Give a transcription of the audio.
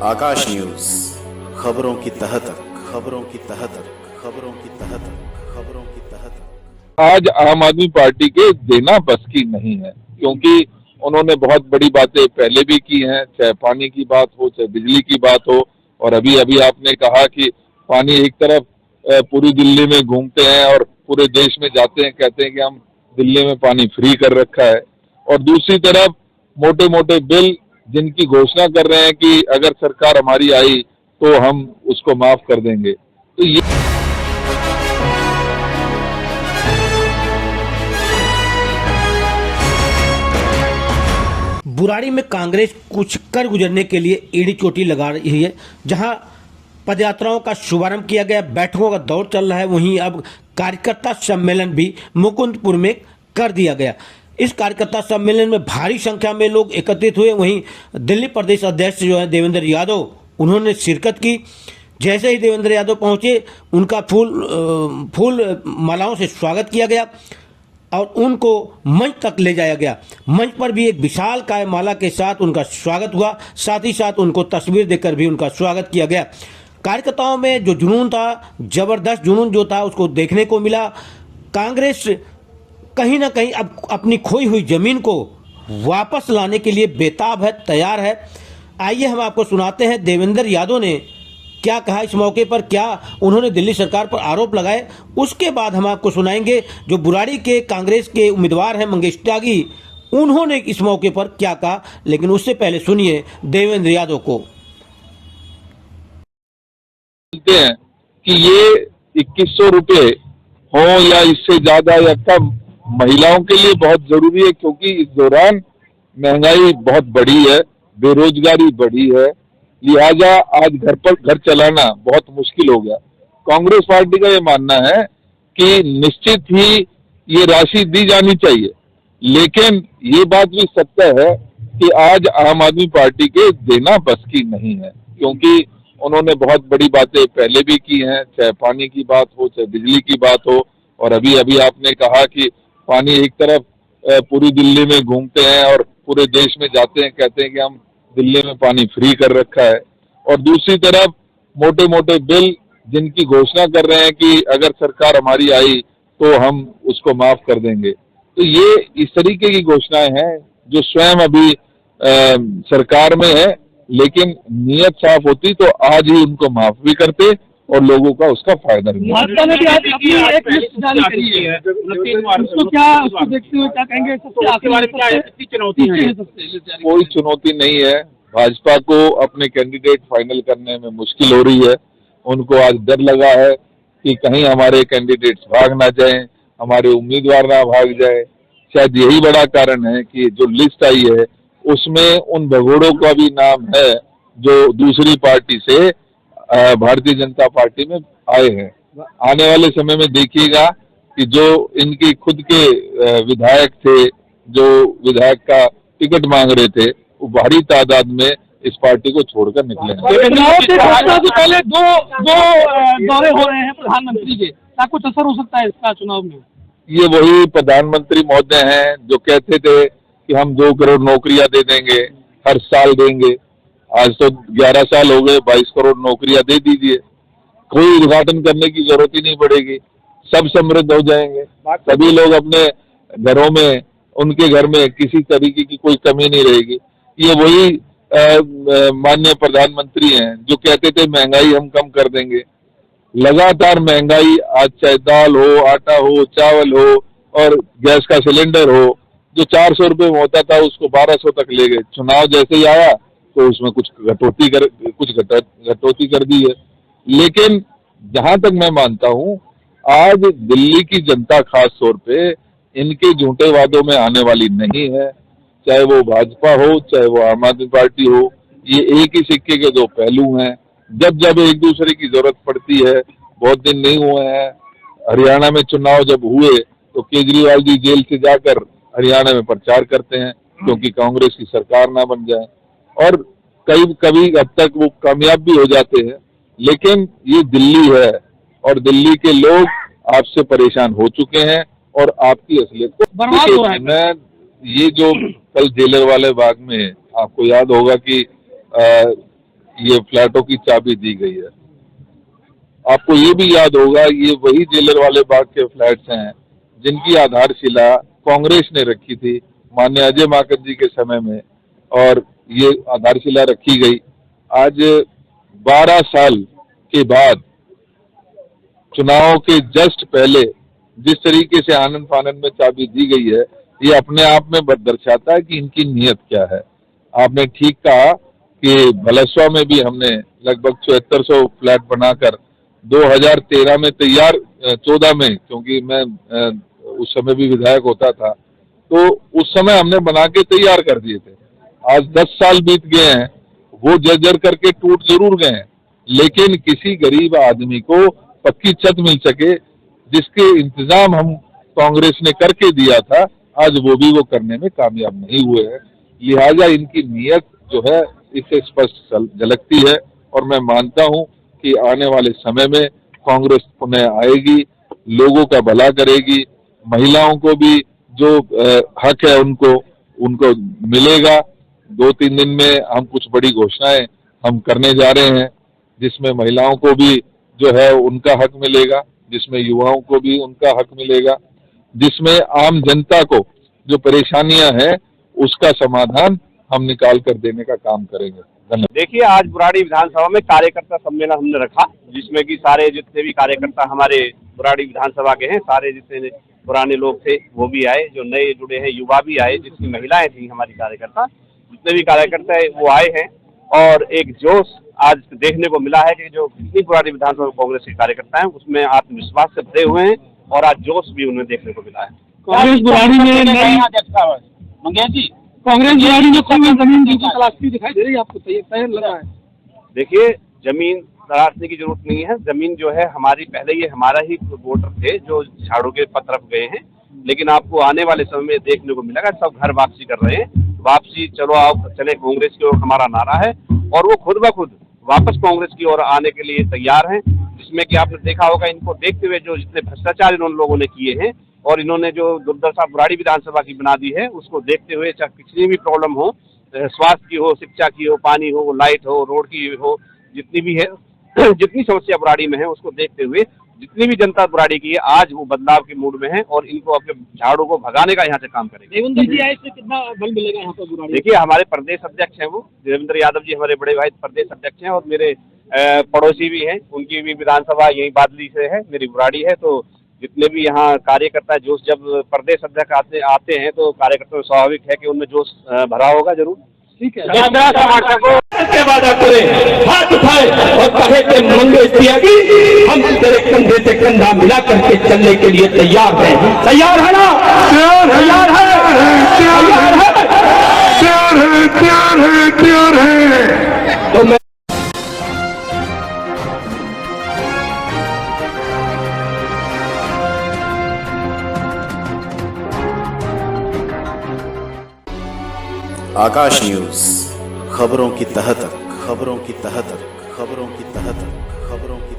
आकाश news, खबरों की तह तक, खबरों की तह तक, खबरों की तह तक, खबरों की तह तक। आज आम आदमी पार्टी के देना बस की नहीं है, क्योंकि उन्होंने बहुत बड़ी बातें पहले भी की हैं, चाहे पानी की बात हो, चाहे बिजली की बात हो। और अभी अभी आपने कहा कि पानी एक तरफ पूरी दिल्ली में घूमते हैं और पूरे देश में जाते हैं, कहते हैं कि हम दिल्ली में पानी फ्री कर रखा है, और दूसरी तरफ मोटे मोटे बिल जिनकी घोषणा कर रहे हैं कि अगर सरकार हमारी आई तो हम उसको माफ कर देंगे। तो ये बुराड़ी में कांग्रेस कुछ कर गुजरने के लिए एड़ी चोटी लगा रही है। जहां पदयात्राओं का शुभारंभ किया गया, बैठकों का दौर चल रहा है, वहीं अब कार्यकर्ता सम्मेलन भी मुकुंदपुर में कर दिया गया। इस कार्यकर्ता सम्मेलन में भारी संख्या में लोग एकत्रित हुए। वहीं दिल्ली प्रदेश अध्यक्ष जो है देवेंद्र यादव, उन्होंने शिरकत की। जैसे ही देवेंद्र यादव पहुंचे, उनका फूल मालाओं से स्वागत किया गया और उनको मंच तक ले जाया गया। मंच पर भी एक विशाल काय माला के साथ उनका स्वागत हुआ, साथ ही साथ उनको तस्वीर देकर भी उनका स्वागत किया गया। कार्यकर्ताओं में जो जुनून था, जबरदस्त जुनून जो था, उसको देखने को मिला। कांग्रेस कहीं ना कहीं अब अपनी खोई हुई जमीन को वापस लाने के लिए बेताब है, तैयार है। आइए हम आपको सुनाते हैं देवेंद्र यादव ने क्या कहा इस मौके पर, क्या उन्होंने दिल्ली सरकार पर आरोप लगाए। उसके बाद हम आपको सुनाएंगे जो बुराड़ी के कांग्रेस के उम्मीदवार हैं मंगेश त्यागी, उन्होंने इस मौके पर क्या कहा। लेकिन उससे पहले सुनिए देवेंद्र यादव को। हैं कि ये 2100 रुपए हो या इससे ज्यादा या कम, महिलाओं के लिए बहुत जरूरी है, क्योंकि इस दौरान महंगाई बहुत बढ़ी है, बेरोजगारी बढ़ी है, लिहाजा आज घर पर घर चलाना बहुत मुश्किल हो गया। कांग्रेस पार्टी का ये मानना है कि निश्चित ही ये राशि दी जानी चाहिए, लेकिन ये बात भी सत्य है कि आज आम आदमी पार्टी के देना बस की नहीं है, क्योंकि उन्होंने बहुत बड़ी बातें पहले भी की हैं, चाहे पानी की बात हो, चाहे बिजली की बात हो। और अभी अभी आपने कहा कि पानी एक तरफ पूरी दिल्ली में घूमते हैं और पूरे देश में जाते हैं, कहते हैं कि हम दिल्ली में पानी फ्री कर रखा है, और दूसरी तरफ मोटे मोटे बिल जिनकी घोषणा कर रहे हैं कि अगर सरकार हमारी आई तो हम उसको माफ कर देंगे। तो ये इस तरीके की घोषणाएं हैं जो स्वयं अभी सरकार में है, लेकिन नीयत साफ होती तो आज ही उनको माफ भी करते और लोगों का उसका फायदा भी भाजपा ने भी आज अपनी एक लिस्ट जारी करी है, उसको देखते हुए क्या कहेंगे? सबसे चुनौती है? कोई चुनौती नहीं है। भाजपा को अपने कैंडिडेट फाइनल करने में मुश्किल हो रही है। उनको आज डर लगा है कि कहीं हमारे कैंडिडेट्स भाग ना जाएं, हमारे उम्मीदवार ना भाग जाए। शायद यही बड़ा कारण है कि जो लिस्ट आई है उसमें उन भगोड़ों का भी नाम है जो दूसरी पार्टी से भारतीय जनता पार्टी में आए हैं। आने वाले समय में देखिएगा कि जो इनके खुद के विधायक थे, जो विधायक का टिकट मांग रहे थे, वो भारी तादाद में इस पार्टी को छोड़कर निकलेंगे। चुनाव से पहले दो दौरे हो रहे हैं प्रधानमंत्री के, क्या कुछ असर हो सकता है इसका चुनाव में? ये वही प्रधानमंत्री महोदय हैं जो कहते थे कि हम 2 करोड़ नौकरियां दे देंगे, हर साल देंगे। आज तो 11 साल हो गए, 22 करोड़ नौकरियां दे दीजिए, कोई उद्घाटन करने की जरूरत ही नहीं पड़ेगी, सब समृद्ध हो जाएंगे। सभी लोग अपने घरों में, उनके घर में किसी तरीके की कोई कमी नहीं रहेगी। ये वही माननीय प्रधानमंत्री हैं जो कहते थे महंगाई हम कम कर देंगे। लगातार महंगाई, आज चाहे दाल हो, आटा हो, चावल हो और गैस का सिलेंडर हो, जो 400 रुपए में होता था उसको 1200 तक ले गए। चुनाव जैसे ही आया तो उसमें कुछ घटौती कर दी है। लेकिन जहां तक मैं मानता हूं, आज दिल्ली की जनता खास तौर पे इनके झूठे वादों में आने वाली नहीं है, चाहे वो भाजपा हो, चाहे वो आम आदमी पार्टी हो। ये एक ही सिक्के के दो पहलू हैं। जब जब एक दूसरे की जरूरत पड़ती है, बहुत दिन नहीं हुए हैं, हरियाणा में चुनाव जब हुए तो केजरीवाल जी जेल से जाकर हरियाणा में प्रचार करते हैं क्योंकि कांग्रेस की सरकार ना बन जाए, और कभी हद तक वो कामयाब भी हो जाते हैं। लेकिन ये दिल्ली है और दिल्ली के लोग आपसे परेशान हो चुके हैं और आपकी असलियत को मैं ये जो कल जेलर वाले बाग में आपको याद होगा कि ये फ्लैटों की चाबी दी गई है। आपको ये भी याद होगा, ये वही जेलर वाले बाग के फ्लैट्स हैं जिनकी आधारशिला कांग्रेस ने रखी थी माननीय अजय माकन जी के समय में, और ये आधारशिला रखी गई। आज 12 साल के बाद चुनाव के जस्ट पहले जिस तरीके से आनंद फानंद में चाबी दी गई है, ये अपने आप में दर्शाता है कि इनकी नीयत क्या है। आपने ठीक कहा कि भलसवा में भी हमने लगभग 7400 फ्लैट बनाकर 2013 में तैयार, 14 में, क्योंकि मैं उस समय भी विधायक होता था, तो उस समय हमने बना के तैयार कर दिए थे। आज 10 साल बीत गए हैं, वो जर्जर करके टूट जरूर गए हैं, लेकिन किसी गरीब आदमी को पक्की छत मिल सके जिसके इंतजाम हम कांग्रेस ने करके दिया था, आज वो भी वो करने में कामयाब नहीं हुए हैं। लिहाजा इनकी नीयत जो है इससे स्पष्ट झलकती है, और मैं मानता हूं कि आने वाले समय में कांग्रेस पुनः आएगी, लोगों का भला करेगी, महिलाओं को भी जो हक है उनको मिलेगा। 2-3 दिन में हम कुछ बड़ी घोषणाएं हम करने जा रहे हैं, जिसमें महिलाओं को भी जो है उनका हक मिलेगा, जिसमें युवाओं को भी उनका हक मिलेगा, जिसमें आम जनता को जो परेशानियां हैं उसका समाधान हम निकाल कर देने का काम करेंगे। धन्यवाद। देखिए, आज बुराड़ी विधानसभा में कार्यकर्ता सम्मेलन हमने रखा, जिसमें कि सारे जितने भी कार्यकर्ता हमारे बुराड़ी विधानसभा के हैं, सारे जितने पुराने लोग थे वो भी आए, जो नए जुड़े हैं युवा भी आए, जिसकी महिलाएं थी हमारी कार्यकर्ता, जितने भी कार्यकर्ता है वो आए हैं। और एक जोश आज देखने को मिला है कि जो जितनी बुराड़ी विधानसभा कांग्रेस के कार्यकर्ता हैं उसमें आत्मविश्वास से भरे हुए हैं, और आज जोश भी उन्हें देखने को मिला है। कांग्रेस बुराड़ी में मंगेश जी, कांग्रेस बुराड़ी में कोई जमीन की तलाशी दिखाई दे रही है आपको? तय लगा है? देखिए, जमीन तलाशने की जरूरत नहीं है। जमीन जो है हमारी, पहले ये हमारा ही वोटर थे जो झाड़ू के तरफ गए हैं, लेकिन आपको आने वाले समय में देखने को मिलेगा सब घर वापसी कर रहे हैं। वापसी चलो आप चले कांग्रेस की ओर हमारा नारा है, और वो खुद ब खुद वापस कांग्रेस की ओर आने के लिए तैयार हैं। जिसमें कि आपने देखा होगा, इनको देखते हुए जो जितने भ्रष्टाचार इन लोगों ने किए हैं, और इन्होंने जो दुर्दशा बुराड़ी विधानसभा की बना दी है, उसको देखते हुए चाहे कितनी भी प्रॉब्लम हो, स्वास्थ्य की हो, शिक्षा की हो, पानी हो, लाइट हो, रोड की हो, जितनी भी है, जितनी समस्या बुराड़ी में है, उसको देखते हुए जितनी भी जनता बुराड़ी की है, आज वो बदलाव के मूड में है, और इनको अपने झाड़ू को भगाने का यहाँ से काम करेंगे। कितना बल मिलेगा यहाँ पर बुराड़ी? देखिए, हमारे प्रदेश अध्यक्ष हैं वो देवेंद्र यादव जी, हमारे बड़े भाई प्रदेश अध्यक्ष हैं, और मेरे पड़ोसी भी हैं, उनकी भी विधानसभा यही बादली से है, मेरी बुराड़ी है। तो जितने भी यहाँ कार्यकर्ता जोश, जब प्रदेश अध्यक्ष आते हैं तो कार्यकर्ता स्वाभाविक है कि उनमें जोश भरा होगा जरूर। ठीक है, के वादा करे, हाथ उठाए और कहे कि मंगेश त्यागी, हम तेरे कंधे से कंधा मिला करके चलने के लिए तैयार हैं। तैयार है ना? तैयार है, तैयार है, तैयार है, तैयार है, तैयार है। तो मैं आकाश न्यूज, खबरों की तह तक, खबरों की तह तक, खबरों की तह तक, खबरों की